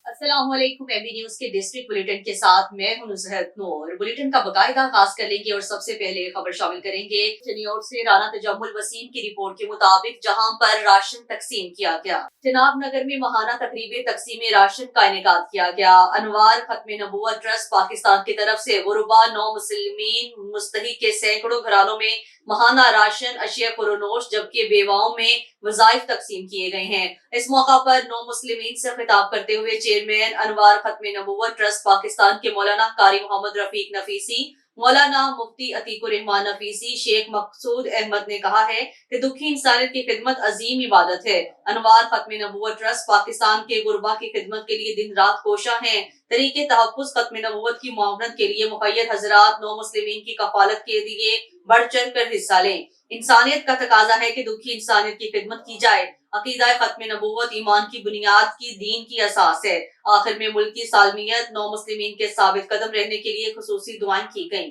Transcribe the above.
अस्सलाम वालेकुम। AB news के डिस्ट्रिक्ट बुलेटिन के साथ मैं हूं नुसरत नूर। बुलेटिन का बकायदा आगाज कर लेंगे और सबसे पहले खबर शामिल करेंगे चनियोट से राना तजम्मुल वसीम की रिपोर्ट के मुताबिक जहां पर राशन तकसीम किया गया। जनाब नगर में महाना तकरीब तकसीम राशन का इनेकाद किया गया। अनवार खत्म नबूवत ट्रस्ट पाकिस्तान की तरफ से गुरबा नौ मुस्लिमीन मुस्तहिक के सैकड़ों घरानों में महाना राशन अशिया फरोनोश जबकि बेवाओं में वज़ाइफ तकसीम किए गए हैं। इस मौका पर नौ मुस्लिमीन से खिताब करते हुए चेयरमैन अनवार खत्म नबूवत ट्रस्ट पाकिस्तान के मौलाना कारी मोहम्मद रफीक नफीसी, मौलाना मुफ्ती अतीकुर रहमान नफीसी, शेख मकसूद अहमद ने कहा है कि दुखी इंसानियत की खिदमत अजीम इबादत है। अनवार खत्म नबूवत ट्रस्ट पाकिस्तान के गुरबा की खिदमत के लिए दिन रात कोशा है। तरीके तहफ़्फ़ुज़ खत्म नबूवत की मुआवनत के लिए मुक़य्यद हज़रात नौ मुस्लिमीन की कफ़ालत के लिए बढ़ चढ़ कर हिस्सा लें। इंसानियत का तकाजा है कि दुखी इंसानियत की खिदमत की जाए। अकीदा खत्म नबूवत ईमान की बुनियाद की दीन की असास है। आखिर में मुल्क की सालमियत नौ मुस्लिमीन के साबित कदम रहने के लिए खुसूसी दुआएं की गईं।